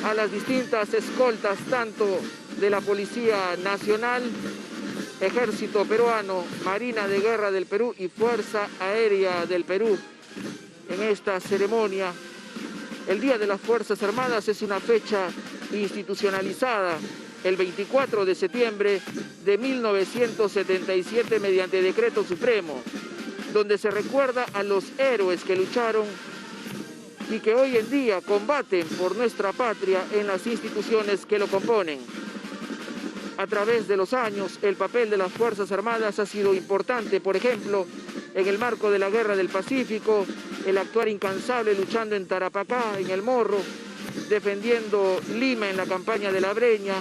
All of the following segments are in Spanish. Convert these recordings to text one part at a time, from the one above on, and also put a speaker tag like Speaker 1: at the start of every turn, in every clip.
Speaker 1: a las distintas escoltas, tanto de la Policía Nacional, Ejército Peruano, Marina de Guerra del Perú y Fuerza Aérea del Perú. En esta ceremonia, el Día de las Fuerzas Armadas es una fecha institucionalizada el 24 de septiembre de 1977 mediante decreto supremo, donde se recuerda a los héroes que lucharon y que hoy en día combaten por nuestra patria en las instituciones que lo componen. A través de los años, el papel de las Fuerzas Armadas ha sido importante, por ejemplo, en el marco de la Guerra del Pacífico, el actuar incansable luchando en Tarapacá, en El Morro, defendiendo Lima en la campaña de la Breña,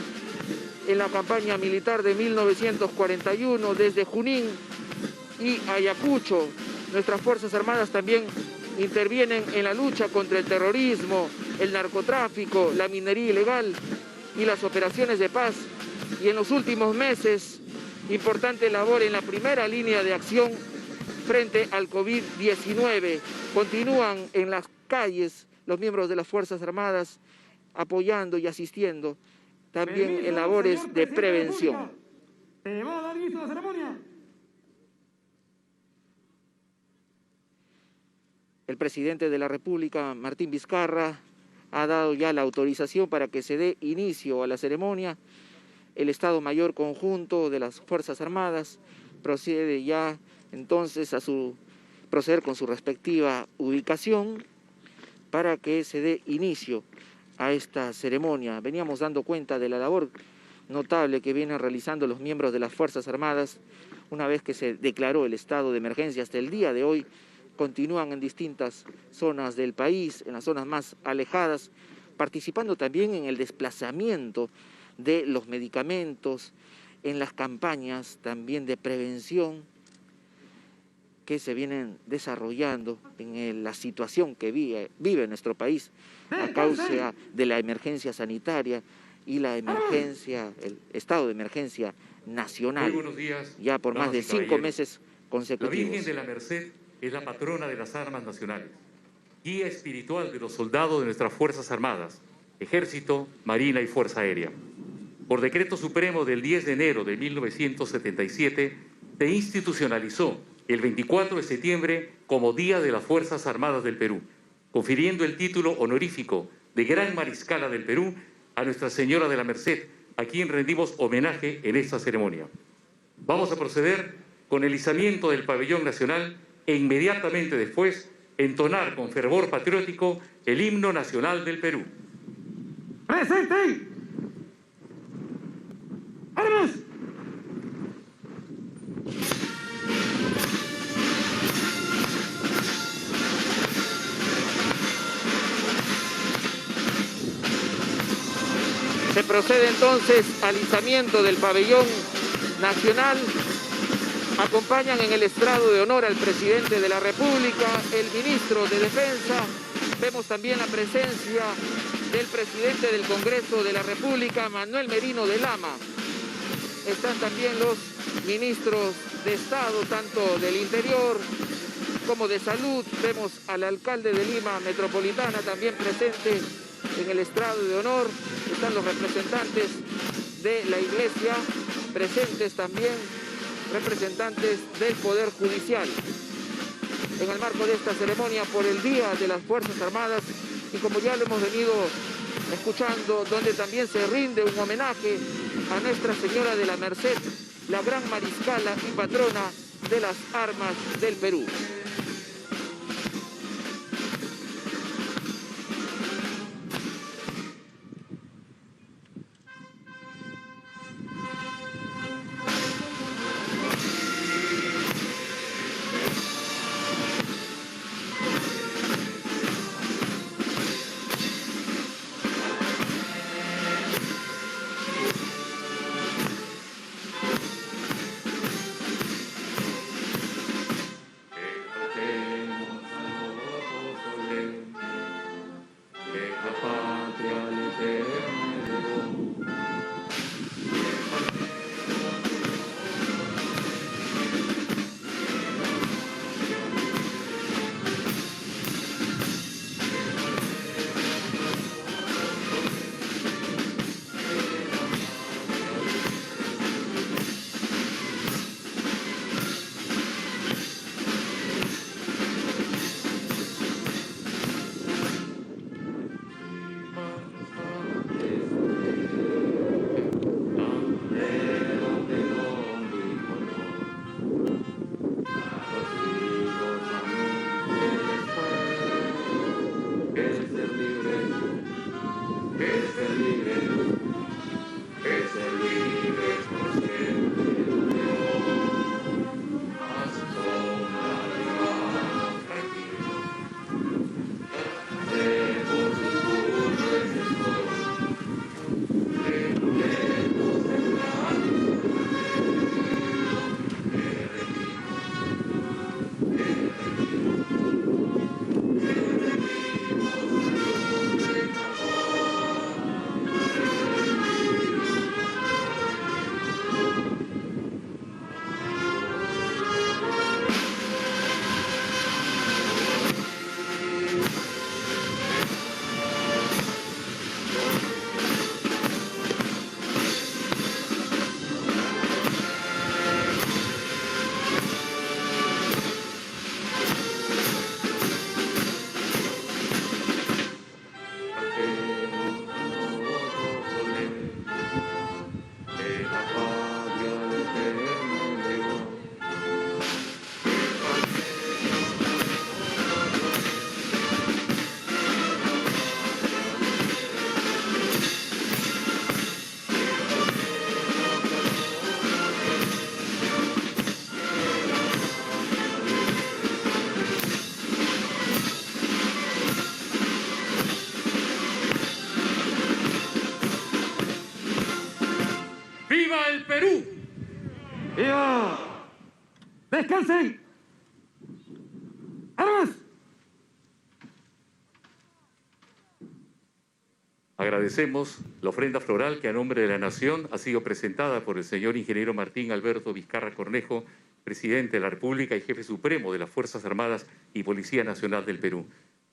Speaker 1: en la campaña militar de 1941, desde Junín y Ayacucho. Nuestras Fuerzas Armadas también intervienen en la lucha contra el terrorismo, el narcotráfico, la minería ilegal y las operaciones de paz. Y en los últimos meses, importante labor en la primera línea de acción frente al COVID-19. Continúan en las calles los miembros de las Fuerzas Armadas apoyando y asistiendo también en labores de prevención.
Speaker 2: Vamos a dar inicio a la ceremonia.
Speaker 1: El presidente de la República, Martín Vizcarra, ha dado ya la autorización para que se dé inicio a la ceremonia. El Estado Mayor Conjunto de las Fuerzas Armadas procede ya entonces a proceder con su respectiva ubicación para que se dé inicio a esta ceremonia. Veníamos dando cuenta de la labor notable que vienen realizando los miembros de las Fuerzas Armadas una vez que se declaró el estado de emergencia hasta el día de hoy. Continúan en distintas zonas del país, en las zonas más alejadas, participando también en el desplazamiento de los medicamentos, en las campañas también de prevención que se vienen desarrollando en la situación que vive nuestro país a causa de la emergencia sanitaria y la emergencia, el estado de emergencia nacional.
Speaker 3: Muy buenos días,
Speaker 1: ya por más de 5 meses consecutivos.
Speaker 3: La Virgen de la Merced es la patrona de las armas nacionales, guía espiritual de los soldados de nuestras Fuerzas Armadas, Ejército, Marina y Fuerza Aérea. Por decreto supremo del 10 de enero de 1977, se institucionalizó el 24 de septiembre como Día de las Fuerzas Armadas del Perú, confiriendo el título honorífico de Gran Mariscala del Perú a Nuestra Señora de la Merced, a quien rendimos homenaje en esta ceremonia. Vamos a proceder con el izamiento del pabellón nacional e inmediatamente después entonar con fervor patriótico el himno nacional del Perú.
Speaker 2: ¡Presente! ¡Armas!
Speaker 1: Se procede entonces al izamiento del pabellón nacional. Acompañan en el estrado de honor al presidente de la República, el ministro de Defensa. Vemos también la presencia del presidente del Congreso de la República, Manuel Merino de Lama. Están también los ministros de Estado, tanto del Interior como de Salud. Vemos al alcalde de Lima Metropolitana también presente en el estrado de honor. Están los representantes de la Iglesia presentes también, representantes del Poder Judicial. En el marco de esta ceremonia por el Día de las Fuerzas Armadas, y como ya lo hemos venido escuchando, donde también se rinde un homenaje a Nuestra Señora de la Merced, la Gran Mariscala y patrona de las armas del Perú.
Speaker 4: Perú!
Speaker 2: ¡Viva! ¡Descansen! ¡Armas!
Speaker 3: Agradecemos la ofrenda floral que a nombre de la Nación ha sido presentada por el señor ingeniero Martín Alberto Vizcarra Cornejo, presidente de la República y jefe supremo de las Fuerzas Armadas y Policía Nacional del Perú.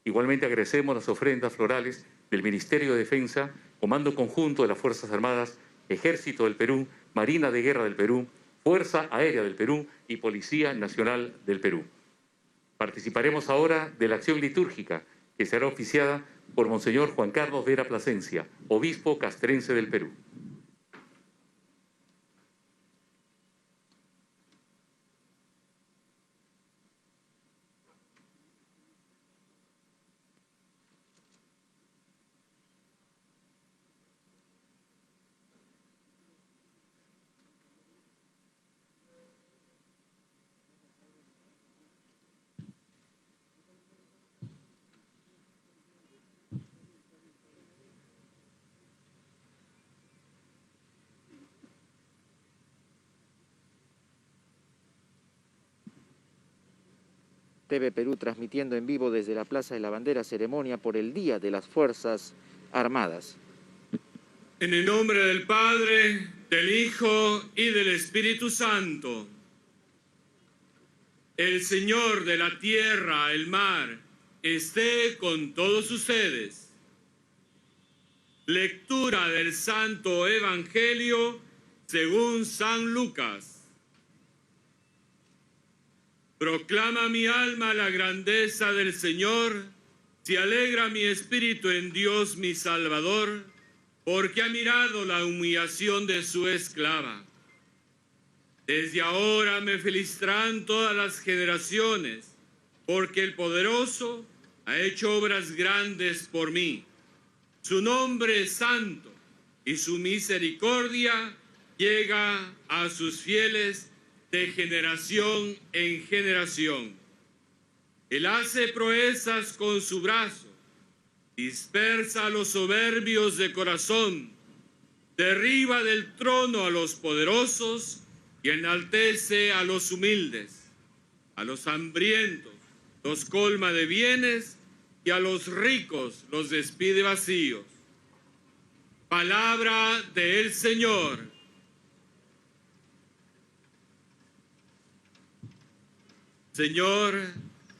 Speaker 3: Igualmente agradecemos las ofrendas florales del Ministerio de Defensa, Comando Conjunto de las Fuerzas Armadas, Ejército del Perú, Marina de Guerra del Perú, Fuerza Aérea del Perú y Policía Nacional del Perú. Participaremos ahora de la acción litúrgica que será oficiada por Monseñor Juan Carlos Vera Plasencia, obispo castrense del Perú.
Speaker 1: TV Perú transmitiendo en vivo desde la Plaza de la Bandera ceremonia por el Día de las Fuerzas Armadas.
Speaker 4: En el nombre del Padre, del Hijo y del Espíritu Santo. El Señor de la tierra, el mar, esté con todos ustedes. Lectura del Santo Evangelio según San Lucas. Proclama mi alma la grandeza del Señor, se alegra mi espíritu en Dios mi Salvador, porque ha mirado la humillación de su esclava. Desde ahora me felicitarán todas las generaciones, porque el Poderoso ha hecho obras grandes por mí. Su nombre es santo, y su misericordia llega a sus fieles de generación en generación. Él hace proezas con su brazo, dispersa a los soberbios de corazón, derriba del trono a los poderosos y enaltece a los humildes. A los hambrientos los colma de bienes y a los ricos los despide vacíos. Palabra del Señor. Señor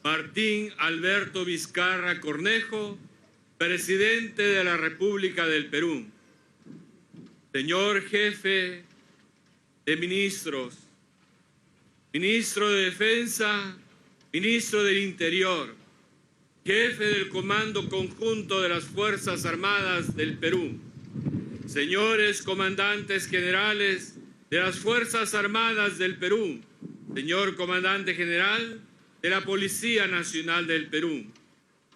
Speaker 4: Martín Alberto Vizcarra Cornejo, presidente de la República del Perú. Señor jefe de ministros, ministro de Defensa, ministro del Interior, jefe del Comando Conjunto de las Fuerzas Armadas del Perú, señores comandantes generales de las Fuerzas Armadas del Perú, señor comandante general de la Policía Nacional del Perú,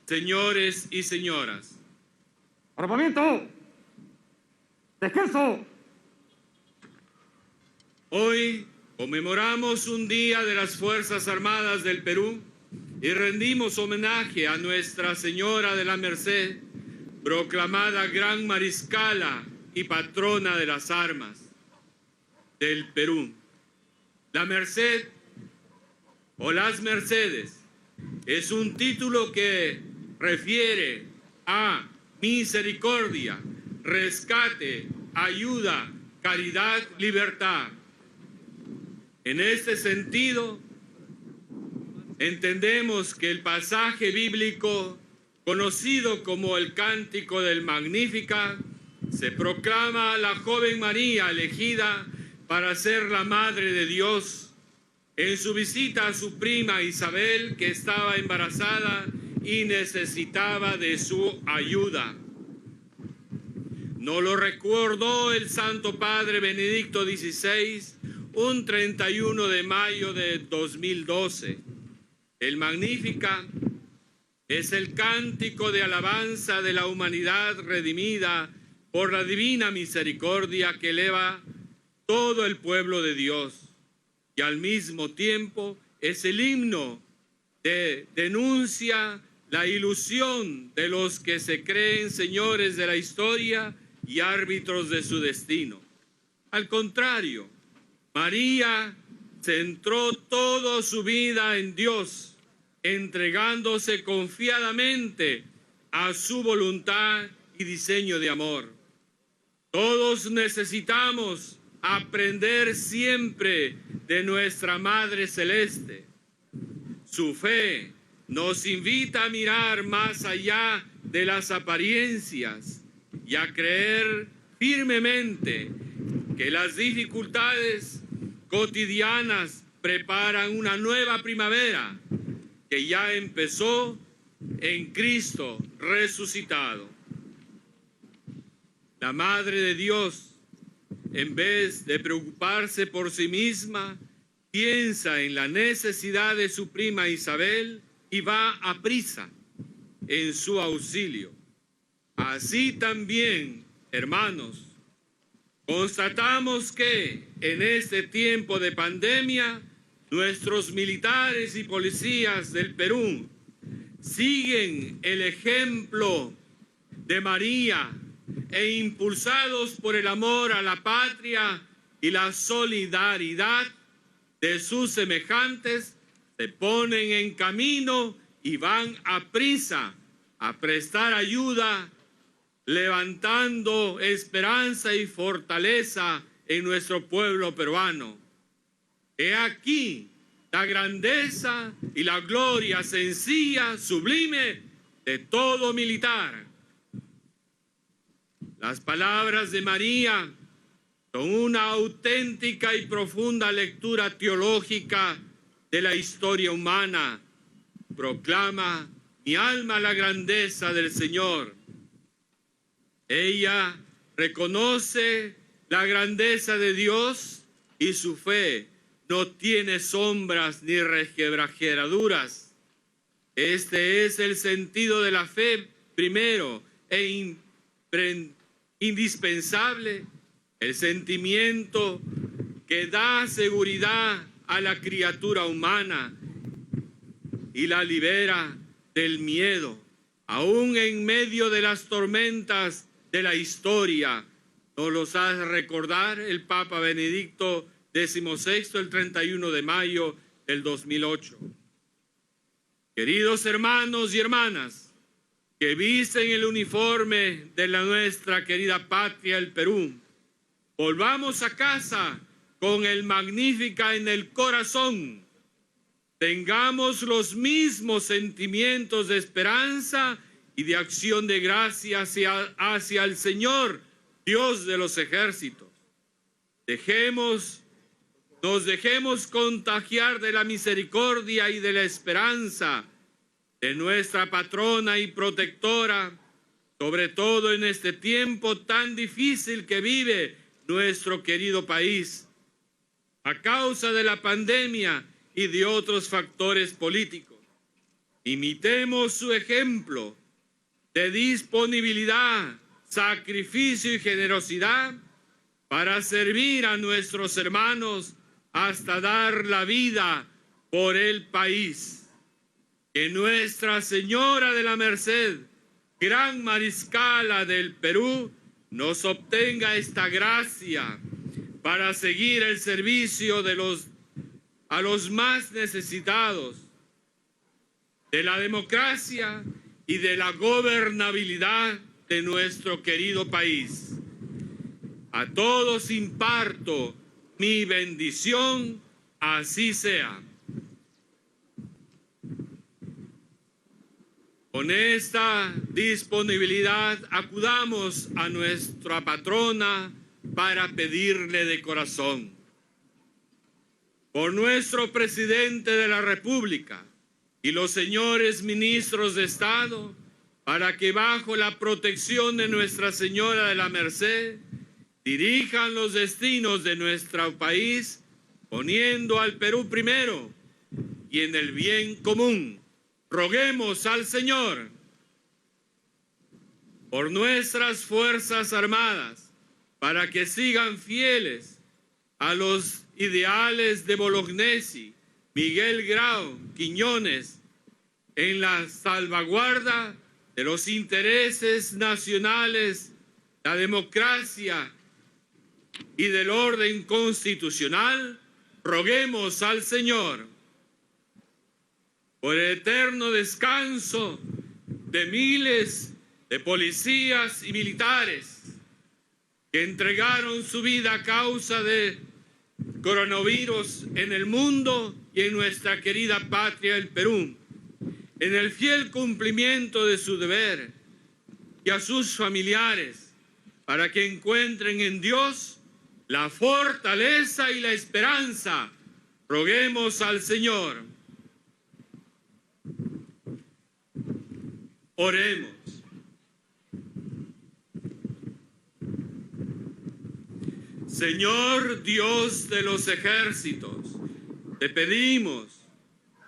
Speaker 4: señores y señoras.
Speaker 2: ¡Armamento! ¡Descanso!
Speaker 4: Hoy conmemoramos un día de las Fuerzas Armadas del Perú y rendimos homenaje a Nuestra Señora de la Merced, proclamada Gran Mariscala y patrona de las armas del Perú. La Merced o las Mercedes es un título que refiere a misericordia, rescate, ayuda, caridad, libertad. En este sentido, entendemos que el pasaje bíblico, conocido como el Cántico del Magníficat, se proclama a la joven María elegida para ser la Madre de Dios en su visita a su prima Isabel, que estaba embarazada y necesitaba de su ayuda. No lo recordó el Santo Padre Benedicto XVI un 31 de mayo de 2012. El Magníficat es el cántico de alabanza de la humanidad redimida por la divina misericordia que eleva todo el pueblo de Dios, y al mismo tiempo es el himno que denuncia la ilusión de los que se creen señores de la historia y árbitros de su destino. Al contrario, María centró toda su vida en Dios, entregándose confiadamente a su voluntad y diseño de amor. Todos necesitamos aprender siempre de nuestra Madre Celeste. Su fe nos invita a mirar más allá de las apariencias y a creer firmemente que las dificultades cotidianas preparan una nueva primavera que ya empezó en Cristo resucitado. La Madre de Dios, en vez de preocuparse por sí misma, piensa en la necesidad de su prima Isabel y va a prisa en su auxilio. Así también, hermanos, constatamos que en este tiempo de pandemia, nuestros militares y policías del Perú siguen el ejemplo de María e impulsados por el amor a la patria y la solidaridad de sus semejantes, se ponen en camino y van a prisa a prestar ayuda, levantando esperanza y fortaleza en nuestro pueblo peruano. He aquí la grandeza y la gloria sencilla, sublime de todo militar. Las palabras de María son una auténtica y profunda lectura teológica de la historia humana. Proclama mi alma la grandeza del Señor. Ella reconoce la grandeza de Dios y su fe no tiene sombras ni resquebrajaduras. Este es el sentido de la fe primero e indispensable, el sentimiento que da seguridad a la criatura humana y la libera del miedo, aún en medio de las tormentas de la historia. Nos los hace recordar el Papa Benedicto XVI el 31 de mayo del 2008. Queridos hermanos y hermanas que visten el uniforme de nuestra querida patria, el Perú, volvamos a casa con el Magníficat en el corazón. Tengamos los mismos sentimientos de esperanza y de acción de gracia hacia el Señor, Dios de los ejércitos. Nos dejemos contagiar de la misericordia y de la esperanza de nuestra patrona y protectora, sobre todo en este tiempo tan difícil que vive nuestro querido país, a causa de la pandemia y de otros factores políticos. Imitemos su ejemplo de disponibilidad, sacrificio y generosidad para servir a nuestros hermanos hasta dar la vida por el país. Que Nuestra Señora de la Merced, Gran Mariscala del Perú, nos obtenga esta gracia para seguir el servicio a los más necesitados de la democracia y de la gobernabilidad de nuestro querido país. A todos imparto mi bendición, así sea. Con esta disponibilidad acudamos a nuestra patrona para pedirle de corazón. Por nuestro presidente de la República y los señores ministros de Estado, para que bajo la protección de Nuestra Señora de la Merced dirijan los destinos de nuestro país, poniendo al Perú primero y en el bien común. Roguemos al Señor por nuestras Fuerzas Armadas, para que sigan fieles a los ideales de Bolognesi, Miguel Grau, Quiñones, en la salvaguarda de los intereses nacionales, la democracia y del orden constitucional, roguemos al Señor por el eterno descanso de miles de policías y militares que entregaron su vida a causa de coronavirus en el mundo y en nuestra querida patria, el Perú, en el fiel cumplimiento de su deber, y a sus familiares, para que encuentren en Dios la fortaleza y la esperanza. Roguemos al Señor. Oremos. Señor Dios de los ejércitos, te pedimos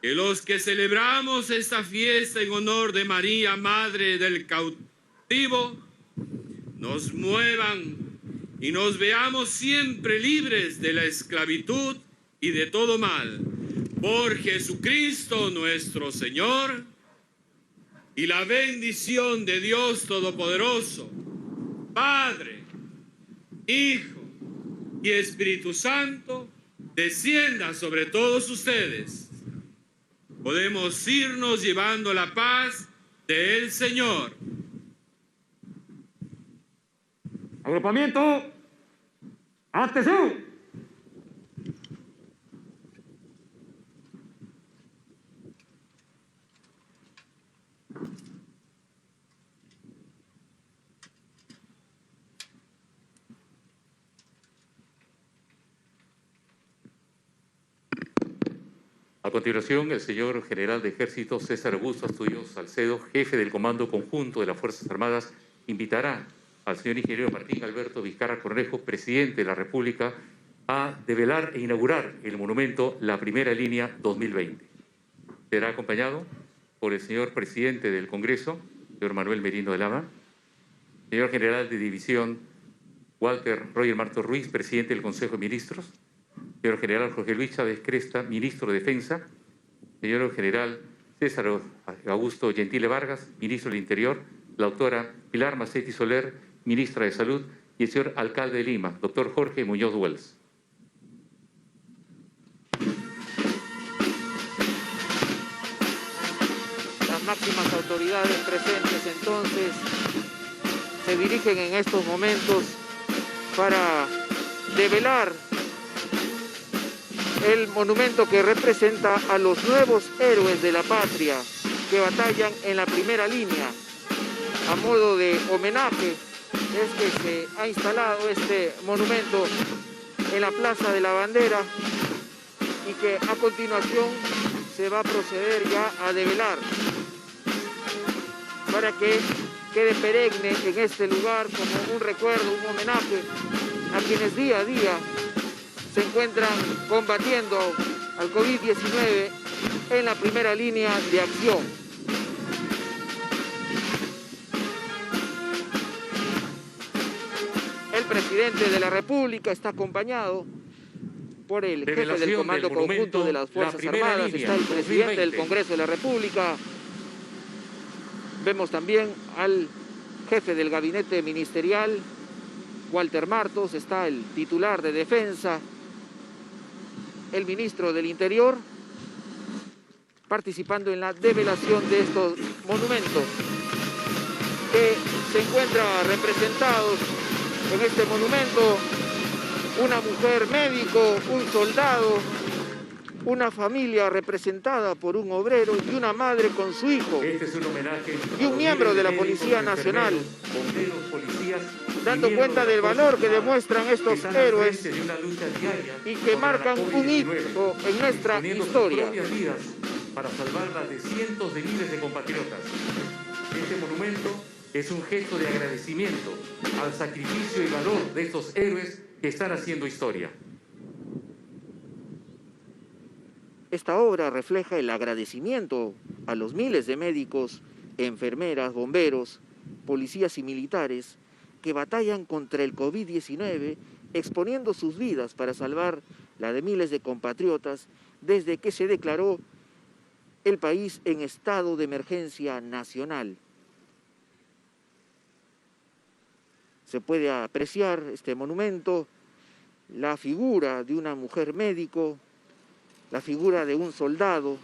Speaker 4: que los que celebramos esta fiesta en honor de María, Madre del cautivo, nos muevan y nos veamos siempre libres de la esclavitud y de todo mal. Por Jesucristo nuestro Señor, y la bendición de Dios Todopoderoso, Padre, Hijo y Espíritu Santo, descienda sobre todos ustedes. Podemos irnos llevando la paz del Señor.
Speaker 2: Agrupamiento. Atención.
Speaker 3: A continuación, el señor general de Ejército César Augusto Astudillo Salcedo, jefe del Comando Conjunto de las Fuerzas Armadas, invitará al señor ingeniero Martín Alberto Vizcarra Cornejo, presidente de la República, a develar e inaugurar el monumento La Primera Línea 2020. Será acompañado por el señor presidente del Congreso, señor Manuel Merino de Lama, señor general de división Walter Roger Marto Ruiz, presidente del Consejo de Ministros, señor general Jorge Luis Chávez Cresta, ministro de Defensa, señor general César Augusto Gentile Vargas, ministro del Interior, la doctora Pilar Macetti Soler, ministra de Salud, y el señor alcalde de Lima, doctor Jorge Muñoz Wells.
Speaker 1: Las máximas autoridades presentes entonces se dirigen en estos momentos para develar el monumento que representa a los nuevos héroes de la patria que batallan en la primera línea. A modo de homenaje es que se ha instalado este monumento en la Plaza de la Bandera y que a continuación se va a proceder ya a develar para que quede perenne en este lugar como un recuerdo, un homenaje a quienes día a día se encuentran combatiendo al COVID-19 en la primera línea de acción. El presidente de la República está acompañado por el jefe del Comando Conjunto de las Fuerzas Armadas, está el presidente del Congreso de la República. Vemos también al jefe del gabinete ministerial, Walter Martos, está el titular de Defensa, el ministro del Interior, participando en la develación de estos monumentos que se encuentran representados en este monumento: una mujer médico, un soldado, una familia representada por un obrero y una madre con su hijo,
Speaker 3: Este es un homenaje
Speaker 1: y un miembro de la Policía Nacional,
Speaker 3: bomberos, policías,
Speaker 1: dando cuenta del valor que demuestran estos héroes
Speaker 3: de una lucha diaria
Speaker 1: y que marcan un hito en nuestra
Speaker 3: poniendo sus
Speaker 1: historia.
Speaker 3: propias vidas para salvar las de cientos de miles de compatriotas. Este monumento es un gesto de agradecimiento al sacrificio y valor de estos héroes que están haciendo historia.
Speaker 1: Esta obra refleja el agradecimiento a los miles de médicos, enfermeras, bomberos, policías y militares que batallan contra el COVID-19, exponiendo sus vidas para salvar la de miles de compatriotas desde que se declaró el país en estado de emergencia nacional. Se puede apreciar este monumento la figura de una mujer médico, la figura de un soldado,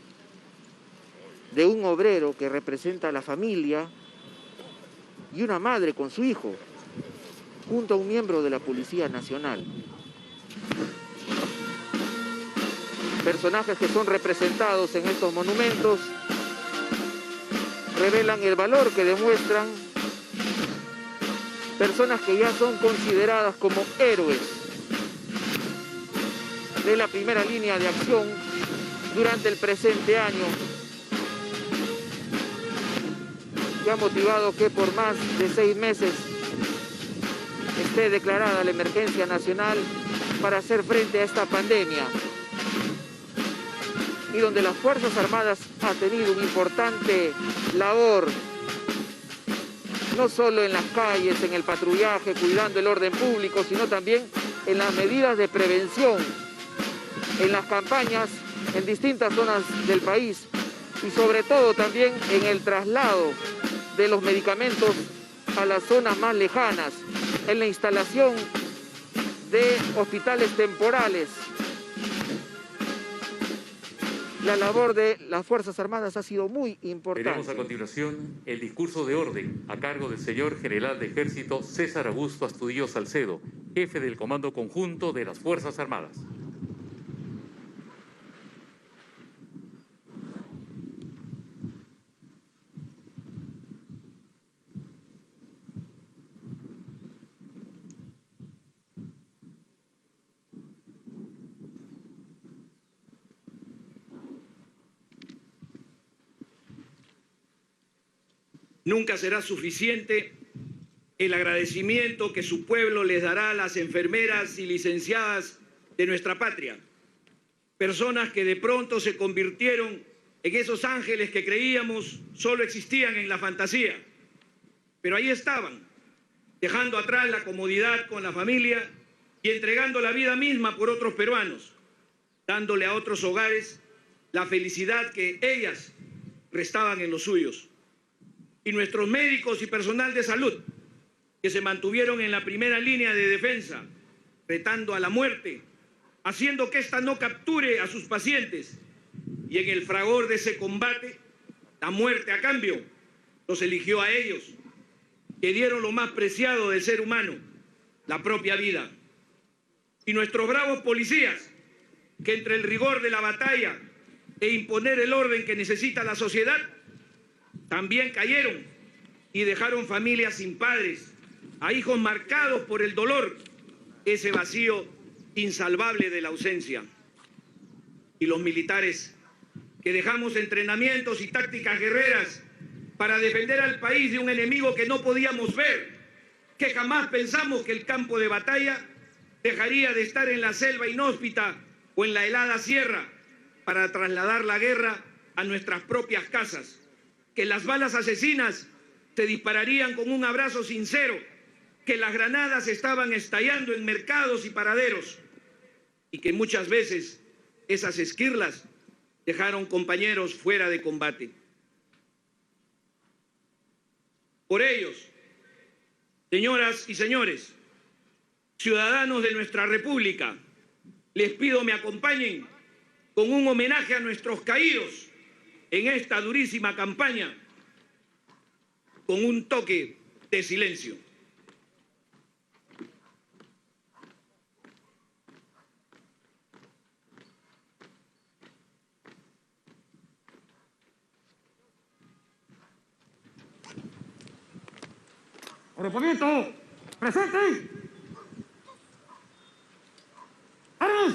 Speaker 1: de un obrero que representa a la familia y una madre con su hijo, junto a un miembro de la Policía Nacional. Personajes que son representados en estos monumentos revelan el valor que demuestran personas que ya son consideradas como héroes de la primera línea de acción durante el presente año, que ha motivado que por más de 6 meses esté declarada la emergencia nacional para hacer frente a esta pandemia, y donde las Fuerzas Armadas han tenido una importante labor, no solo en las calles, en el patrullaje, cuidando el orden público, sino también en las medidas de prevención, en las campañas en distintas zonas del país y sobre todo también en el traslado de los medicamentos a las zonas más lejanas, en la instalación de hospitales temporales. La labor de las Fuerzas Armadas ha sido muy importante.
Speaker 3: Veremos a continuación el discurso de orden a cargo del señor General de Ejército César Augusto Astudillo Salcedo, jefe del Comando Conjunto de las Fuerzas Armadas.
Speaker 5: Nunca será suficiente el agradecimiento que su pueblo les dará a las enfermeras y licenciadas de nuestra patria. Personas que de pronto se convirtieron en esos ángeles que creíamos solo existían en la fantasía. Pero ahí estaban, dejando atrás la comodidad con la familia y entregando la vida misma por otros peruanos, dándole a otros hogares la felicidad que ellas restaban en los suyos. Y nuestros médicos y personal de salud, que se mantuvieron en la primera línea de defensa, retando a la muerte, haciendo que ésta no capture a sus pacientes, y en el fragor de ese combate, la muerte a cambio los eligió a ellos, que dieron lo más preciado del ser humano, la propia vida. Y nuestros bravos policías, que entre el rigor de la batalla e imponer el orden que necesita la sociedad, también cayeron y dejaron familias sin padres, a hijos marcados por el dolor, ese vacío insalvable de la ausencia. Y los militares que dejamos entrenamientos y tácticas guerreras para defender al país de un enemigo que no podíamos ver, que jamás pensamos que el campo de batalla dejaría de estar en la selva inhóspita o en la helada sierra para trasladar la guerra a nuestras propias casas, que las balas asesinas se dispararían con un abrazo sincero, que las granadas estaban estallando en mercados y paraderos y que muchas veces esas esquirlas dejaron compañeros fuera de combate. Por ellos, señoras y señores, ciudadanos de nuestra República, les pido me acompañen con un homenaje a nuestros caídos en esta durísima campaña, con un toque de silencio.
Speaker 2: Agrupamiento, presente. ¡Armas!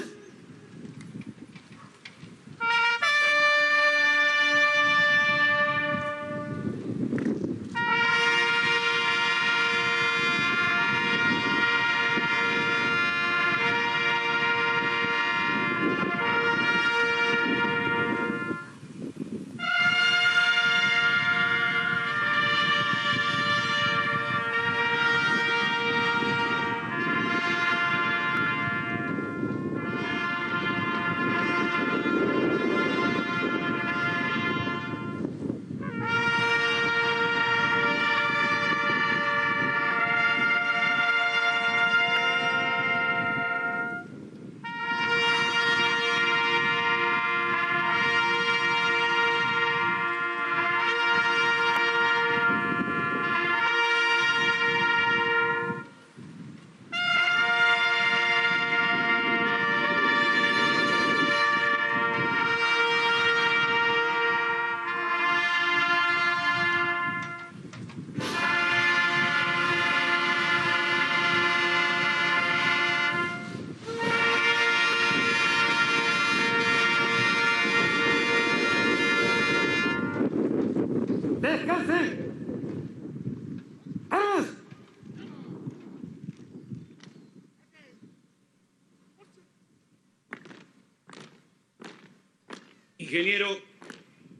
Speaker 5: ingeniero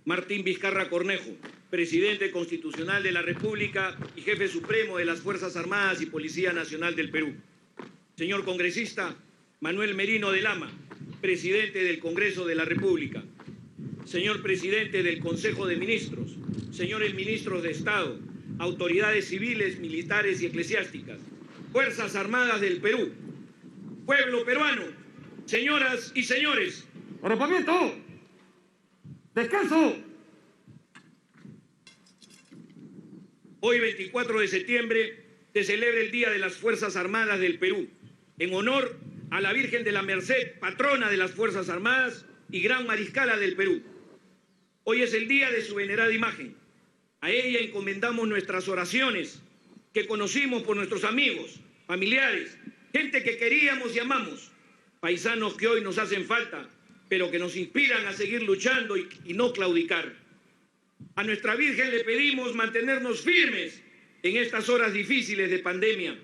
Speaker 5: Martín Vizcarra Cornejo, presidente constitucional de la República y jefe supremo de las Fuerzas Armadas y Policía Nacional del Perú. Señor congresista Manuel Merino de Lama, presidente del Congreso de la República. Señor presidente del Consejo de Ministros, señores ministros de Estado, autoridades civiles, militares y eclesiásticas, Fuerzas Armadas del Perú, pueblo peruano, señoras y señores.
Speaker 2: Agrupamiento. Descanso.
Speaker 5: Hoy, 24 de septiembre, se celebra el Día de las Fuerzas Armadas del Perú, en honor a la Virgen de la Merced, patrona de las Fuerzas Armadas y gran mariscala del Perú. Hoy es el día de su venerada imagen. A ella encomendamos nuestras oraciones, que conocimos por nuestros amigos, familiares, gente que queríamos y amamos, paisanos que hoy nos hacen falta, pero que nos inspiran a seguir luchando y no claudicar. A nuestra Virgen le pedimos mantenernos firmes en estas horas difíciles de pandemia.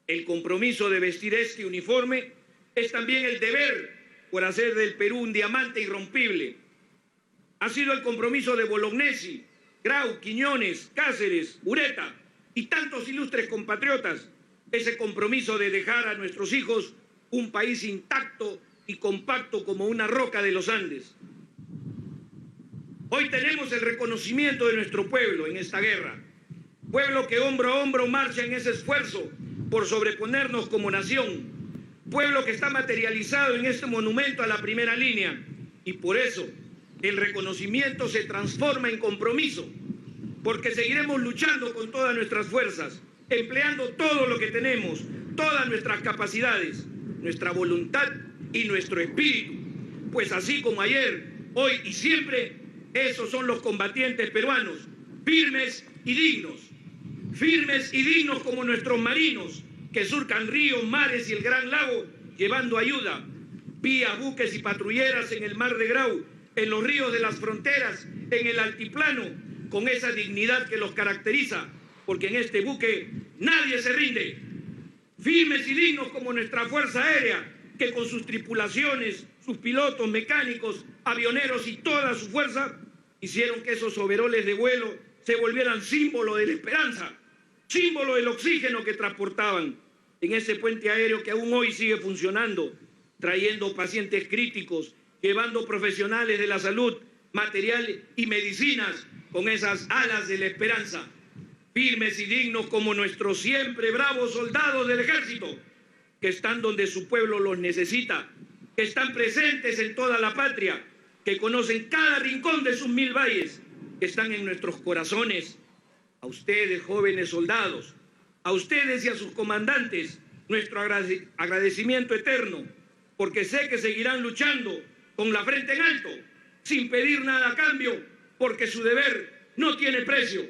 Speaker 5: El compromiso de vestir este uniforme es también el deber por hacer del Perú un diamante irrompible. Ha sido el compromiso de Bolognesi, Grau, Quiñones, Cáceres, Ureta y tantos ilustres compatriotas, ese compromiso de dejar a nuestros hijos un país intacto y compacto como una roca de los Andes. Hoy tenemos el reconocimiento de nuestro pueblo en esta guerra, pueblo que hombro a hombro marcha en ese esfuerzo por sobreponernos como nación, pueblo que está materializado en este monumento a la primera línea, y por eso el reconocimiento se transforma en compromiso, porque seguiremos luchando con todas nuestras fuerzas, empleando todo lo que tenemos, todas nuestras capacidades, nuestra voluntad y nuestro espíritu, pues así como ayer, hoy y siempre, esos son los combatientes peruanos, firmes y dignos como nuestros marinos que surcan ríos, mares y el gran lago llevando ayuda, vía buques y patrulleras en el mar de Grau, en los ríos de las fronteras, en el altiplano, con esa dignidad que los caracteriza, porque en este buque nadie se rinde. Firmes y dignos como nuestra Fuerza Aérea, que con sus tripulaciones, sus pilotos, mecánicos, avioneros y toda su fuerza, hicieron que esos overoles de vuelo se volvieran símbolo de la esperanza, símbolo del oxígeno que transportaban en ese puente aéreo que aún hoy sigue funcionando, trayendo pacientes críticos, llevando profesionales de la salud, material y medicinas con esas alas de la esperanza. Firmes y dignos como nuestros siempre bravos soldados del ejército, que están donde su pueblo los necesita, que están presentes en toda la patria, que conocen cada rincón de sus 1000 valles, que están en nuestros corazones. A ustedes, jóvenes soldados, a ustedes y a sus comandantes, nuestro agradecimiento eterno, porque sé que seguirán luchando con la frente en alto, sin pedir nada a cambio, porque su deber no tiene precio.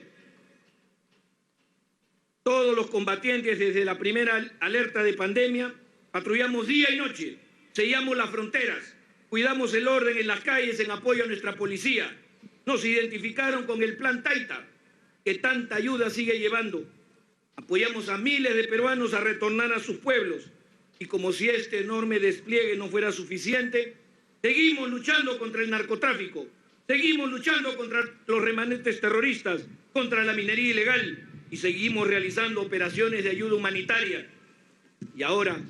Speaker 5: Todos los combatientes desde la primera alerta de pandemia patrullamos día y noche, sellamos las fronteras, cuidamos el orden en las calles en apoyo a nuestra policía. Nos identificaron con el Plan Taita, que tanta ayuda sigue llevando. Apoyamos a miles de peruanos a retornar a sus pueblos. Y como si este enorme despliegue no fuera suficiente, seguimos luchando contra el narcotráfico, seguimos luchando contra los remanentes terroristas, contra la minería ilegal y seguimos realizando operaciones de ayuda humanitaria. Y ahora,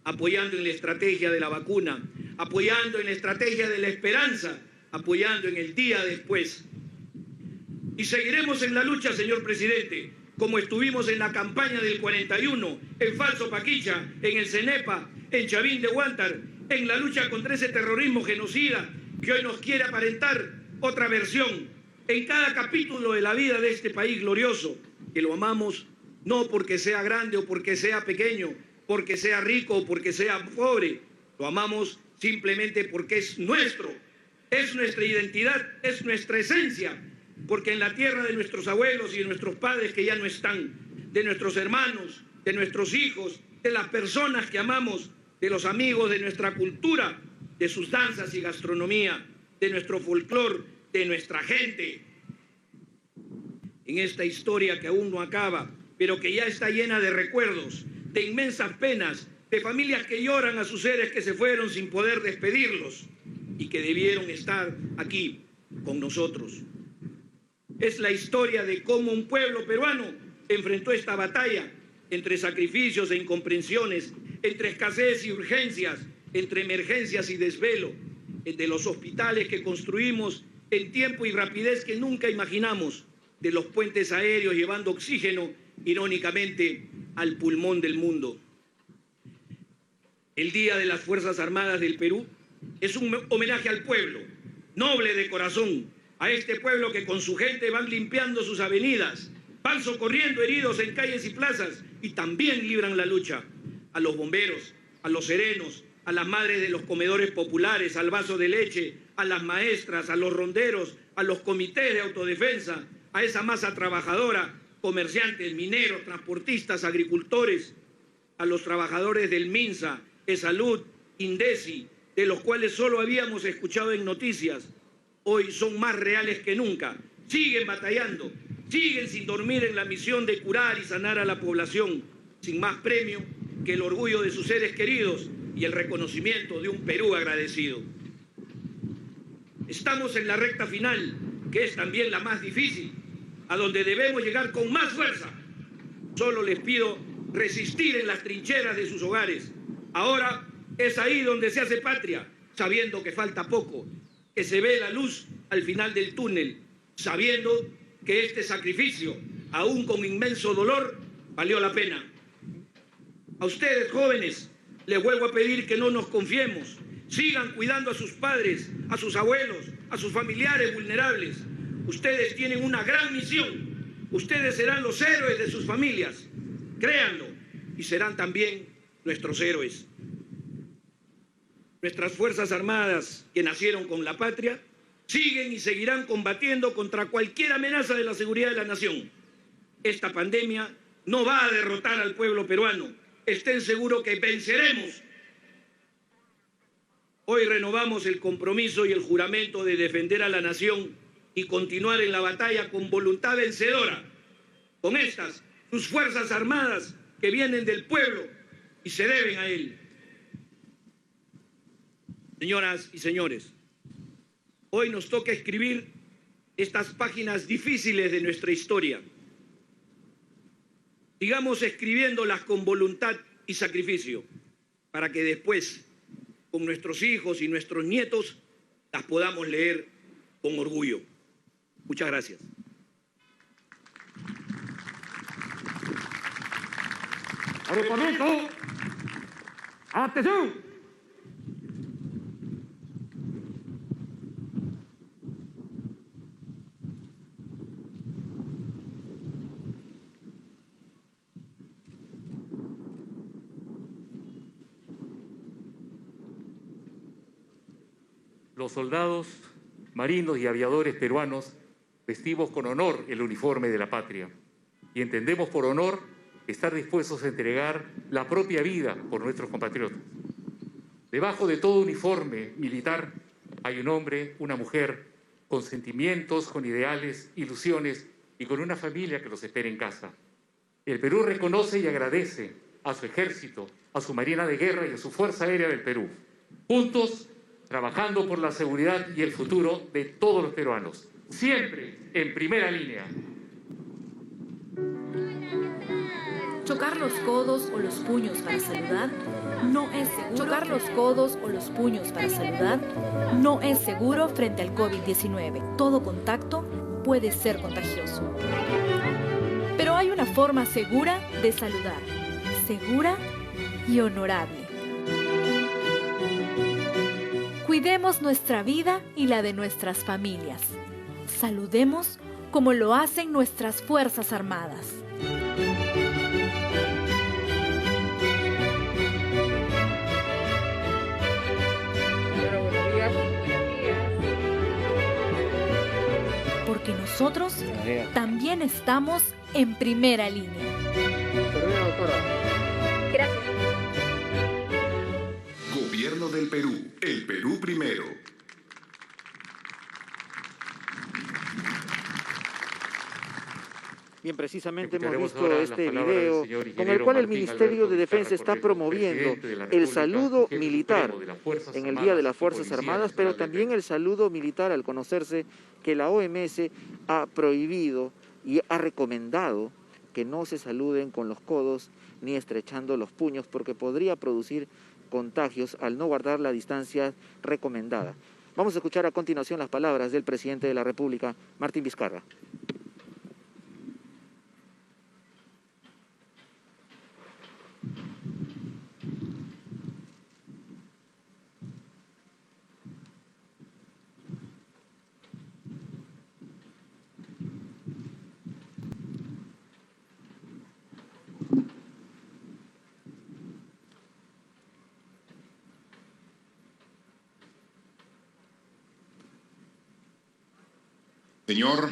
Speaker 5: apoyando en la estrategia de la vacuna, apoyando en la estrategia de la esperanza, apoyando en el día después. Y seguiremos en la lucha, señor presidente, como estuvimos en la campaña del 41, en Falso Paquicha, en el Cenepa, en Chavín de Huántar, en la lucha contra ese terrorismo genocida que hoy nos quiere aparentar otra versión, en cada capítulo de la vida de este país glorioso, que lo amamos no porque sea grande o porque sea pequeño, porque sea rico o porque sea pobre, lo amamos simplemente porque es nuestro, es nuestra identidad, es nuestra esencia, porque en la tierra de nuestros abuelos y de nuestros padres que ya no están, de nuestros hermanos, de nuestros hijos, de las personas que amamos, de los amigos de nuestra cultura, de sus danzas y gastronomía, de nuestro folclor, de nuestra gente. En esta historia que aún no acaba, pero que ya está llena de recuerdos, de inmensas penas, de familias que lloran a sus seres que se fueron sin poder despedirlos. y que debieron estar aquí con nosotros. Es la historia de cómo un pueblo peruano enfrentó esta batalla entre sacrificios e incomprensiones, entre escasez y urgencias, entre emergencias y desvelo, de los hospitales que construimos en tiempo y rapidez que nunca imaginamos, de los puentes aéreos llevando oxígeno, irónicamente, al pulmón del mundo. El Día de las Fuerzas Armadas del Perú es un homenaje al pueblo, noble de corazón, a este pueblo que con su gente van limpiando sus avenidas, van socorriendo heridos en calles y plazas y también libran la lucha. A los bomberos, a los serenos, a las madres de los comedores populares, al vaso de leche, a las maestras, a los ronderos, a los comités de autodefensa, a esa masa trabajadora, comerciantes, mineros, transportistas, agricultores, a los trabajadores del MINSA, ESalud, INDECI, de los cuales solo habíamos escuchado en noticias. Hoy son más reales que nunca. Siguen batallando, siguen sin dormir en la misión de curar y sanar a la población, sin más premio que el orgullo de sus seres queridos y el reconocimiento de un Perú agradecido. Estamos en la recta final, que es también la más difícil, a donde debemos llegar con más fuerza. Solo les pido resistir en las trincheras de sus hogares. Ahora es ahí donde se hace patria, sabiendo que falta poco, que se ve la luz al final del túnel, sabiendo que este sacrificio, aún con inmenso dolor, valió la pena. A ustedes, jóvenes, les vuelvo a pedir que no nos confiemos. Sigan cuidando a sus padres, a sus abuelos, a sus familiares vulnerables. Ustedes tienen una gran misión. Ustedes serán los héroes de sus familias. Créanlo, y serán también nuestros héroes. Nuestras Fuerzas Armadas, que nacieron con la patria, siguen y seguirán combatiendo contra cualquier amenaza de la seguridad de la nación. Esta pandemia no va a derrotar al pueblo peruano. Estén seguros que venceremos. Hoy renovamos el compromiso y el juramento de defender a la nación y continuar en la batalla con voluntad vencedora. Con estas, sus Fuerzas Armadas que vienen del pueblo y se deben a él. Señoras y señores, hoy nos toca escribir estas páginas difíciles de nuestra historia. Sigamos escribiéndolas con voluntad y sacrificio, para que después, con nuestros hijos y nuestros nietos, las podamos leer con orgullo. Muchas gracias.
Speaker 2: Agrupamiento. Atención.
Speaker 3: Los soldados, marinos y aviadores peruanos vestimos con honor el uniforme de la patria y entendemos por honor estar dispuestos a entregar la propia vida por nuestros compatriotas. Debajo de todo uniforme militar hay un hombre, una mujer, con sentimientos, con ideales, ilusiones y con una familia que los espera en casa. El Perú reconoce y agradece a su ejército, a su Marina de Guerra y a su Fuerza Aérea del Perú. Juntos, trabajando por la seguridad y el futuro de todos los peruanos, siempre en primera línea.
Speaker 6: Chocar los codos o los puños para saludar no es seguro. Chocar los codos o los puños para saludar no es seguro frente al COVID-19. Todo contacto puede ser contagioso. Pero hay una forma segura de saludar, segura y honorable. Cuidemos nuestra vida y la de nuestras familias. Saludemos como lo hacen nuestras Fuerzas Armadas. Porque nosotros también estamos en primera línea. Gracias.
Speaker 7: Gobierno del Perú. El Perú primero.
Speaker 1: Bien, precisamente hemos
Speaker 3: Escucharemos
Speaker 1: visto
Speaker 3: ahora las
Speaker 1: este
Speaker 3: palabras del
Speaker 1: video
Speaker 3: señor
Speaker 1: con el
Speaker 3: ingeniero
Speaker 1: cual el
Speaker 3: Martín
Speaker 1: Ministerio
Speaker 3: Alberto
Speaker 1: de Defensa
Speaker 3: Vizcarra
Speaker 1: está
Speaker 3: Cornejo,
Speaker 1: promoviendo
Speaker 3: presidente de la
Speaker 1: el
Speaker 3: República,
Speaker 1: saludo
Speaker 3: jefe
Speaker 1: militar
Speaker 3: supremo de las Fuerzas
Speaker 1: en el Día de las
Speaker 3: Armadas y
Speaker 1: Fuerzas
Speaker 3: Policía
Speaker 1: Armadas, pero
Speaker 3: Nacional de
Speaker 1: también el saludo militar al conocerse que la OMS ha prohibido y ha recomendado que no se saluden con los codos ni estrechando los puños porque podría producir contagios al no guardar la distancia recomendada. Vamos a escuchar a continuación las palabras del presidente de la República, Martín Vizcarra.
Speaker 8: Señor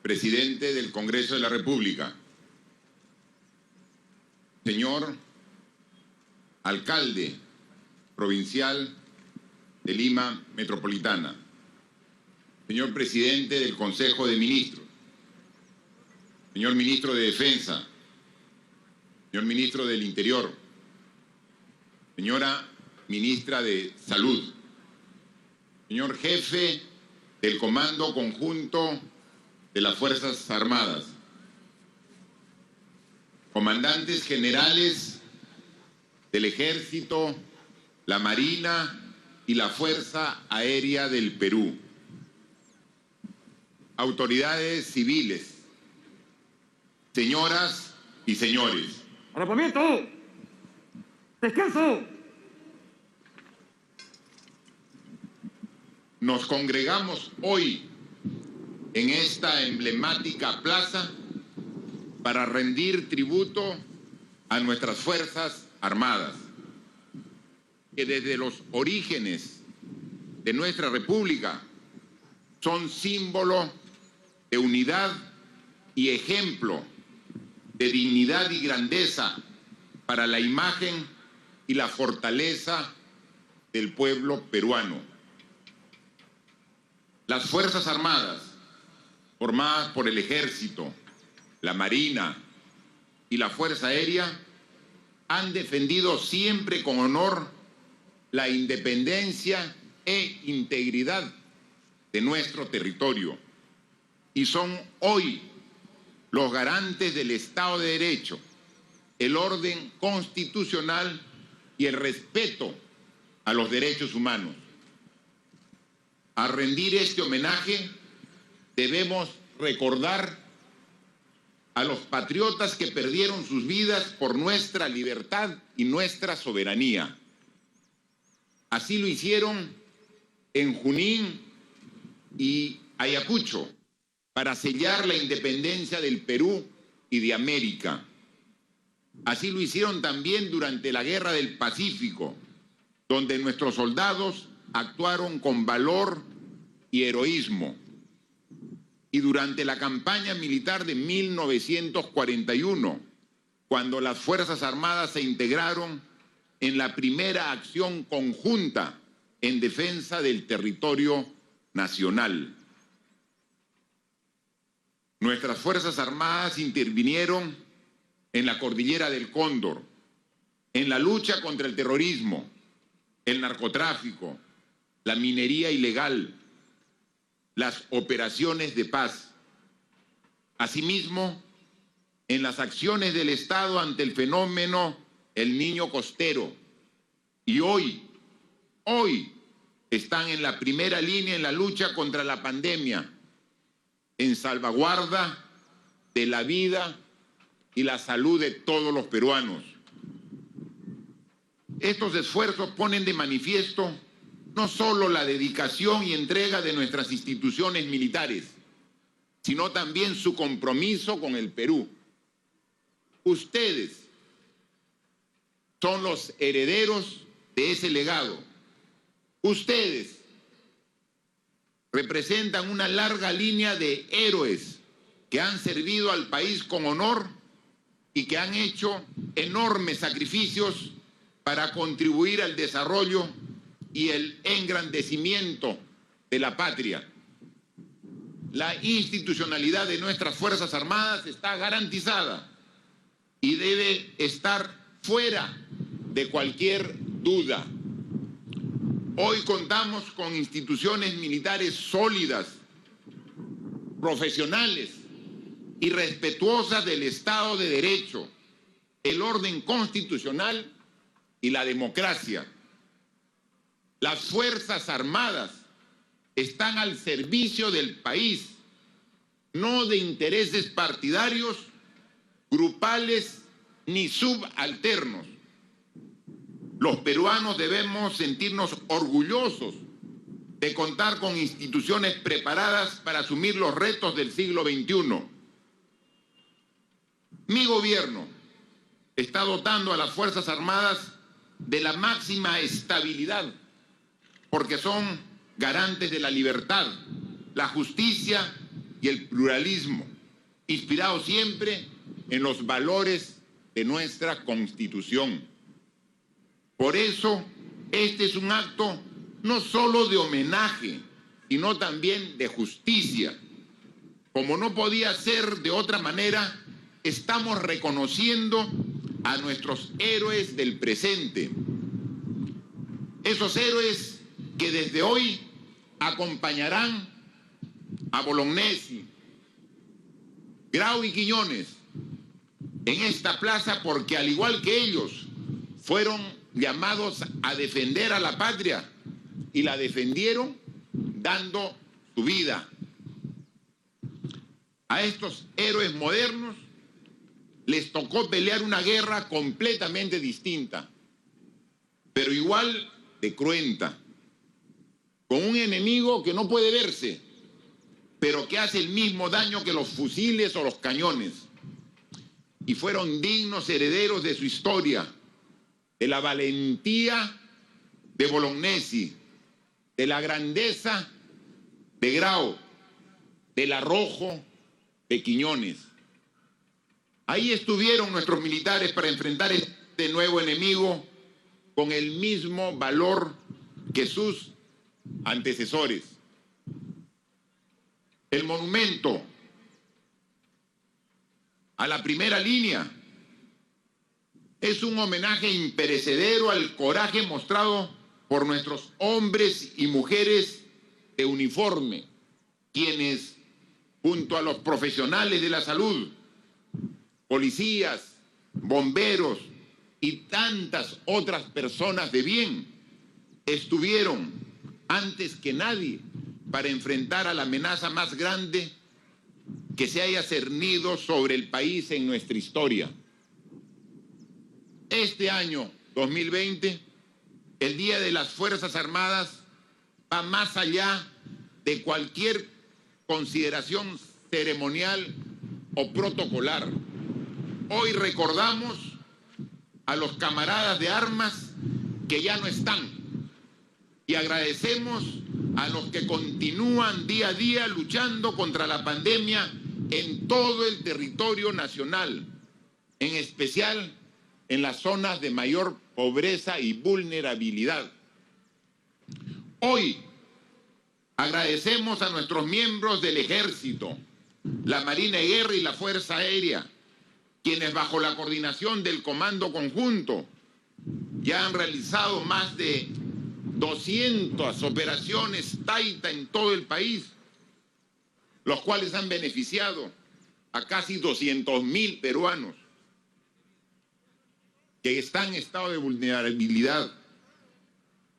Speaker 8: Presidente del Congreso de la República, señor Alcalde Provincial de Lima Metropolitana, señor Presidente del Consejo de Ministros, señor Ministro de Defensa, señor Ministro del Interior, señora Ministra de Salud, señor Jefe del Comando Conjunto de las Fuerzas Armadas, comandantes generales del Ejército, la Marina y la Fuerza Aérea del Perú, autoridades civiles, señoras y señores.
Speaker 2: ¡Arropamiento! ¡Descanso!
Speaker 8: Nos congregamos hoy en esta emblemática plaza para rendir tributo a nuestras Fuerzas Armadas, que desde los orígenes de nuestra República son símbolo de unidad y ejemplo de dignidad y grandeza para la imagen y la fortaleza del pueblo peruano. Las Fuerzas Armadas, formadas por el Ejército, la Marina y la Fuerza Aérea, han defendido siempre con honor la independencia e integridad de nuestro territorio y son hoy los garantes del Estado de Derecho, el orden constitucional y el respeto a los derechos humanos. A rendir este homenaje debemos recordar a los patriotas que perdieron sus vidas por nuestra libertad y nuestra soberanía. Así lo hicieron en Junín y Ayacucho para sellar la independencia del Perú y de América. Así lo hicieron también durante la Guerra del Pacífico, donde nuestros soldados actuaron con valor y heroísmo. Y durante la campaña militar de 1941, cuando las Fuerzas Armadas se integraron en la primera acción conjunta en defensa del territorio nacional. Nuestras Fuerzas Armadas intervinieron en la Cordillera del Cóndor, en la lucha contra el terrorismo, el narcotráfico, la minería ilegal, las operaciones de paz. Asimismo, en las acciones del Estado ante el fenómeno El Niño Costero. Y hoy están en la primera línea en la lucha contra la pandemia, en salvaguarda de la vida y la salud de todos los peruanos. Estos esfuerzos ponen de manifiesto no solo la dedicación y entrega de nuestras instituciones militares, sino también su compromiso con el Perú. Ustedes son los herederos de ese legado. Ustedes representan una larga línea de héroes que han servido al país con honor y que han hecho enormes sacrificios para contribuir al desarrollo y el engrandecimiento de la patria. la institucionalidad de nuestras Fuerzas Armadas está garantizada y debe estar fuera de cualquier duda. Hoy contamos con instituciones militares sólidas, profesionales y respetuosas del Estado de Derecho, el orden constitucional y la democracia. Las Fuerzas Armadas están al servicio del país, no de intereses partidarios, grupales ni subalternos. Los peruanos debemos sentirnos orgullosos de contar con instituciones preparadas para asumir los retos del siglo XXI. Mi gobierno está dotando a las Fuerzas Armadas de la máxima estabilidad, porque son garantes de la libertad, la justicia y el pluralismo, inspirados siempre en los valores de nuestra Constitución. Por eso, este es un acto no solo de homenaje, sino también de justicia. Como no podía ser de otra manera, estamos reconociendo a nuestros héroes del presente. Esos héroes que desde hoy acompañarán a Bolognesi, Grau y Quiñones en esta plaza, porque al igual que ellos fueron llamados a defender a la patria y la defendieron dando su vida. A estos héroes modernos les tocó pelear una guerra completamente distinta, pero igual de cruenta, con un enemigo que no puede verse, pero que hace el mismo daño que los fusiles o los cañones. Y fueron dignos herederos de su historia, de la valentía de Bolognesi, de la grandeza de Grau, del arrojo de Quiñones. Ahí estuvieron nuestros militares para enfrentar este nuevo enemigo con el mismo valor que sus antecesores. El monumento a la primera línea es un homenaje imperecedero al coraje mostrado por nuestros hombres y mujeres de uniforme, quienes, junto a los profesionales de la salud, policías, bomberos y tantas otras personas de bien, estuvieron antes que nadie para enfrentar a la amenaza más grande que se haya cernido sobre el país en nuestra historia. Este año 2020, el Día de las Fuerzas Armadas va más allá de cualquier consideración ceremonial o protocolar. Hoy recordamos a los camaradas de armas que ya no están y agradecemos a los que continúan día a día luchando contra la pandemia en todo el territorio nacional, en especial en las zonas de mayor pobreza y vulnerabilidad. Hoy agradecemos a nuestros miembros del Ejército, la Marina de Guerra y la Fuerza Aérea, quienes bajo la coordinación del Comando Conjunto ya han realizado más de 200 operaciones Taita en todo el país, los cuales han beneficiado a casi 200.000 peruanos que están en estado de vulnerabilidad.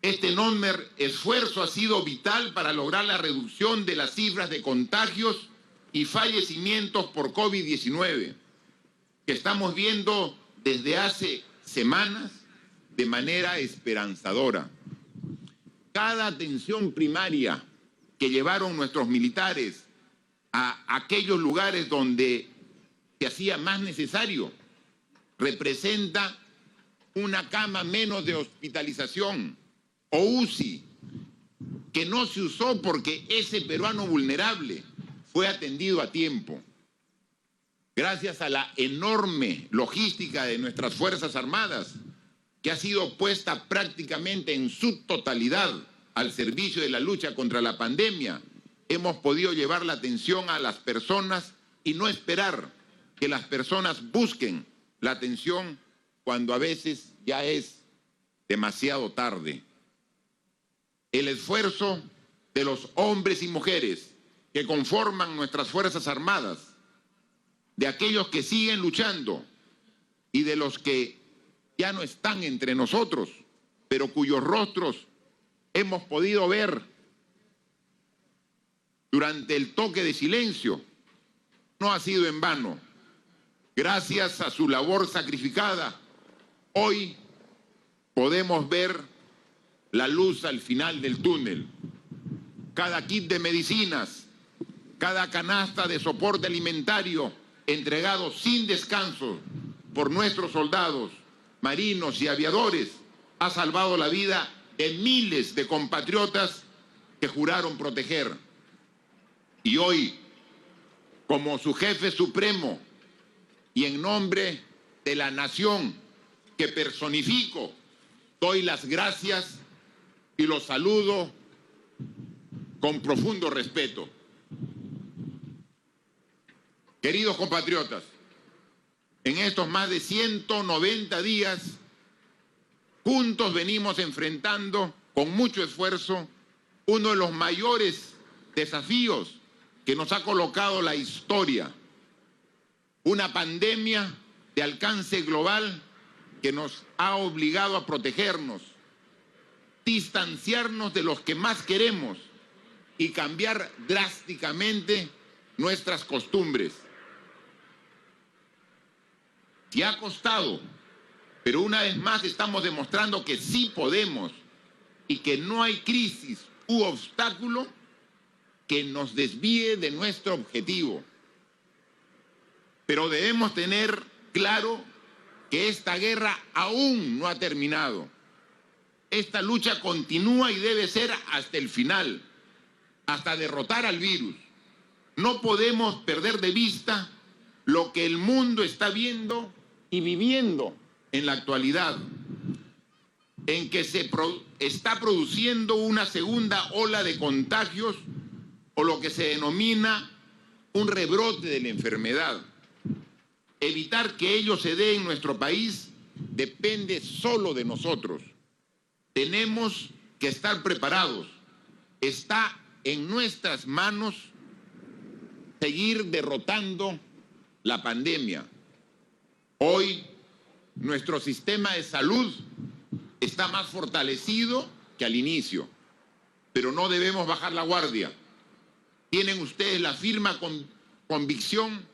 Speaker 8: Este enorme esfuerzo ha sido vital para lograr la reducción de las cifras de contagios y fallecimientos por COVID-19, que estamos viendo desde hace semanas de manera esperanzadora. Cada atención primaria que llevaron nuestros militares a aquellos lugares donde se hacía más necesario representa una cama menos de hospitalización o UCI que no se usó porque ese peruano vulnerable fue atendido a tiempo. Gracias a la enorme logística de nuestras Fuerzas Armadas, que ha sido puesta prácticamente en su totalidad al servicio de la lucha contra la pandemia, hemos podido llevar la atención a las personas y no esperar que las personas busquen la atención cuando a veces ya es demasiado tarde. El esfuerzo de los hombres y mujeres que conforman nuestras Fuerzas Armadas, de aquellos que siguen luchando y de los que ya no están entre nosotros, pero cuyos rostros hemos podido ver durante el toque de silencio, no ha sido en vano. Gracias a su labor sacrificada, hoy podemos ver la luz al final del túnel. Cada kit de medicinas, cada canasta de soporte alimentario entregado sin descanso por nuestros soldados, marinos y aviadores, ha salvado la vida de miles de compatriotas que juraron proteger. Y hoy, como su jefe supremo y en nombre de la nación que personifico, doy las gracias y los saludo con profundo respeto. Queridos compatriotas, en estos más de 190 días, juntos venimos enfrentando con mucho esfuerzo uno de los mayores desafíos que nos ha colocado la historia, una pandemia de alcance global que nos ha obligado a protegernos, distanciarnos de los que más queremos y cambiar drásticamente nuestras costumbres. Y ha costado, pero una vez más estamos demostrando que sí podemos y que no hay crisis u obstáculo que nos desvíe de nuestro objetivo. Pero debemos tener claro que esta guerra aún no ha terminado. Esta lucha continúa y debe ser hasta el final, hasta derrotar al virus. No podemos perder de vista lo que el mundo está viendo y viviendo en la actualidad, en que se está produciendo una segunda ola de contagios o lo que se denomina un rebrote de la enfermedad. Evitar que ello se dé en nuestro país depende solo de nosotros. Tenemos que estar preparados. Está en nuestras manos seguir derrotando la pandemia. Hoy nuestro sistema de salud está más fortalecido que al inicio, pero no debemos bajar la guardia. Tienen ustedes la firme convicción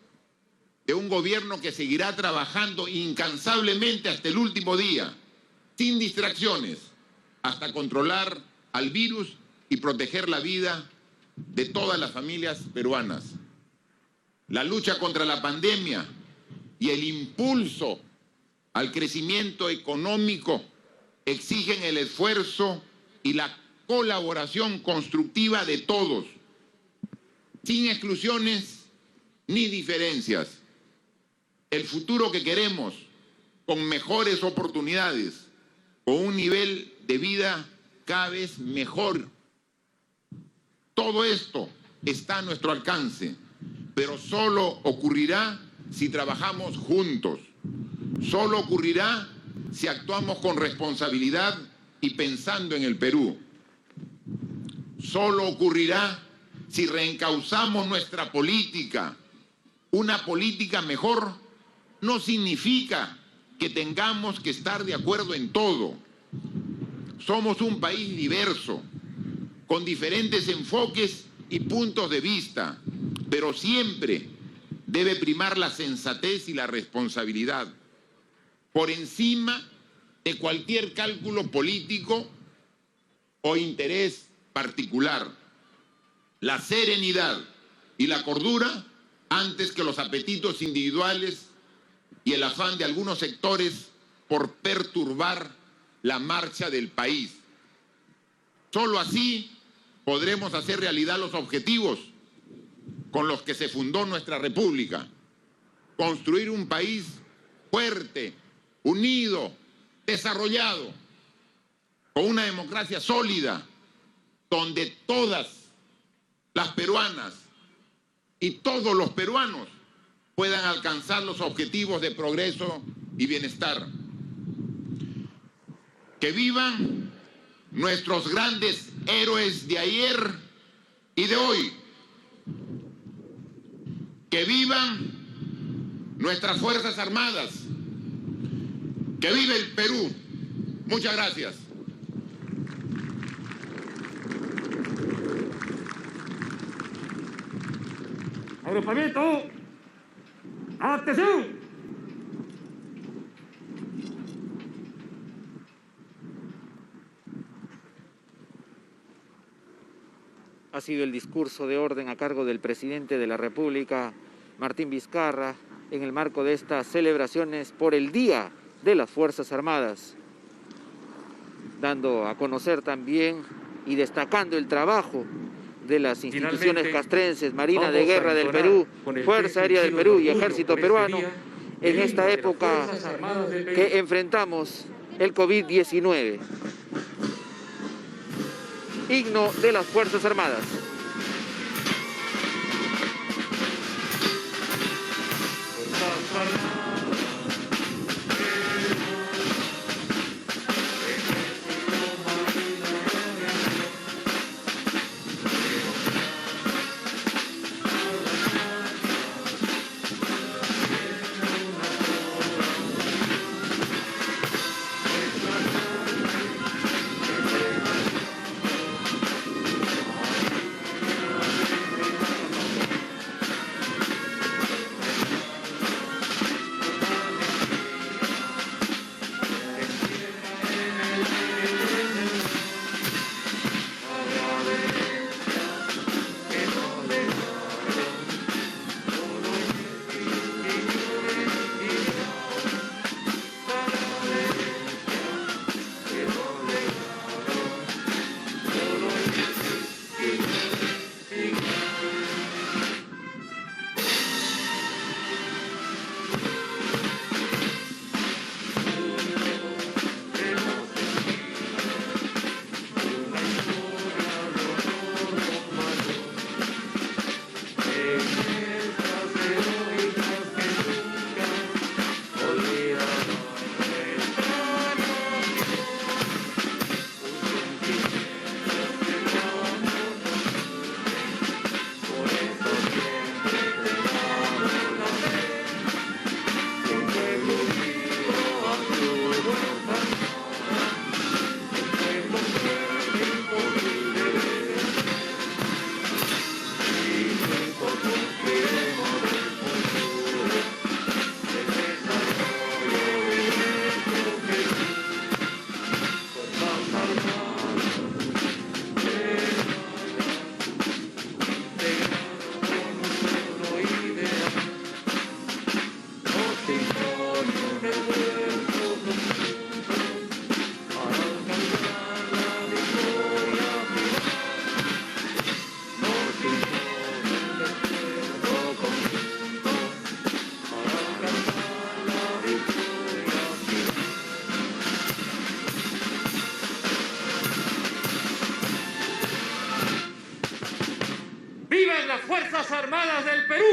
Speaker 8: de un gobierno que seguirá trabajando incansablemente hasta el último día, sin distracciones, hasta controlar al virus y proteger la vida de todas las familias peruanas. La lucha contra la pandemia y el impulso al crecimiento económico exigen el esfuerzo y la colaboración constructiva de todos, sin exclusiones ni diferencias. El futuro que queremos, con mejores oportunidades, con un nivel de vida cada vez mejor. Todo esto está a nuestro alcance, pero solo ocurrirá si trabajamos juntos. Solo ocurrirá si actuamos con responsabilidad y pensando en el Perú. Solo ocurrirá si reencauzamos nuestra política. Una política mejor no significa que tengamos que estar de acuerdo en todo. Somos un país diverso, con diferentes enfoques y puntos de vista, pero siempre debe primar la sensatez y la responsabilidad, por encima de cualquier cálculo político o interés particular. La serenidad y la cordura antes que los apetitos individuales y el afán de algunos sectores por perturbar la marcha del país. Solo así podremos hacer realidad los objetivos con los que se fundó nuestra República. Construir un país fuerte, unido, desarrollado, con una democracia sólida, donde todas las peruanas y todos los peruanos puedan alcanzar los objetivos de progreso y bienestar. Que vivan nuestros grandes héroes de ayer y de hoy. Que vivan nuestras Fuerzas Armadas. Que vive el Perú. Muchas gracias.
Speaker 2: Agrupamiento. Atención.
Speaker 1: Ha sido el discurso de orden a cargo del presidente de la República, Martín Vizcarra, en el marco de estas celebraciones por el Día de las Fuerzas Armadas, dando a conocer también y destacando el trabajo de las instituciones castrenses, Marina de Guerra del Perú, Fuerza Aérea del Perú y Ejército Peruano, en esta época que enfrentamos el COVID-19. Himno de las Fuerzas Armadas.
Speaker 3: ¡Vivan las Fuerzas Armadas del Perú!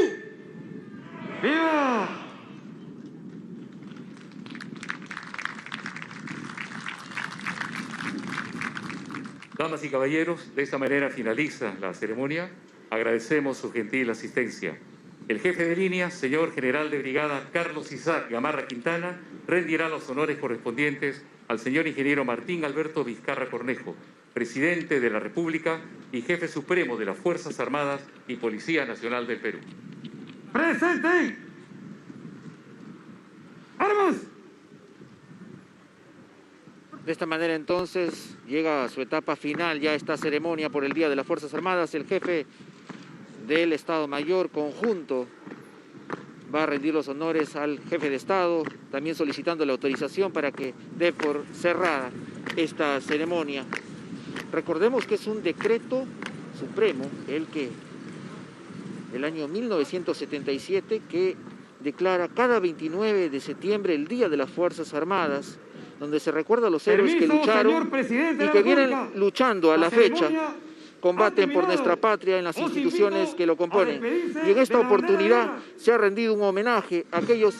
Speaker 2: ¡Viva!
Speaker 3: Damas y caballeros, de esta manera finaliza la ceremonia. Agradecemos su gentil asistencia. El jefe de línea, señor general de brigada Carlos Isaac Gamarra Quintana, rendirá los honores correspondientes al señor ingeniero Martín Alberto Vizcarra Cornejo, presidente de la República y jefe supremo de las Fuerzas Armadas y Policía Nacional del Perú.
Speaker 2: ¡Presente! ¡Armas!
Speaker 1: De esta manera entonces llega a su etapa final ya esta ceremonia por el Día de las Fuerzas Armadas. El jefe del Estado Mayor Conjunto va a rendir los honores al jefe de Estado, también solicitando la autorización para que dé por cerrada esta ceremonia. Recordemos que es un decreto supremo, el año 1977, que declara cada 29 de septiembre el Día de las Fuerzas Armadas, donde se recuerda a los héroes que lucharon y que vienen luchando a la fecha combaten por nuestra patria en las instituciones que lo componen. Y en esta oportunidad se ha rendido un homenaje a aquellos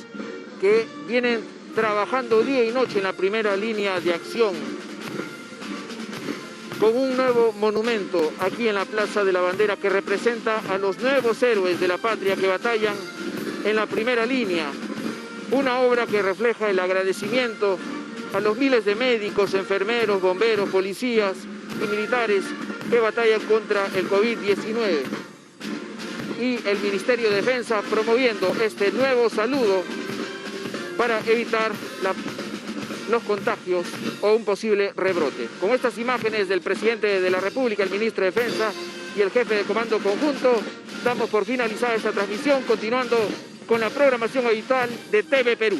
Speaker 1: que vienen trabajando día y noche en la primera línea de acción, con un nuevo monumento aquí en la Plaza de la Bandera que representa a los nuevos héroes de la patria que batallan en la primera línea. Una obra que refleja el agradecimiento a los miles de médicos, enfermeros, bomberos, policías y militares que batallan contra el COVID-19. Y el Ministerio de Defensa promoviendo este nuevo saludo para evitar los contagios o un posible rebrote. Con estas imágenes del presidente de la República, el ministro de Defensa y el jefe de Comando Conjunto, damos por finalizada esta transmisión, continuando con la programación habitual de TV Perú.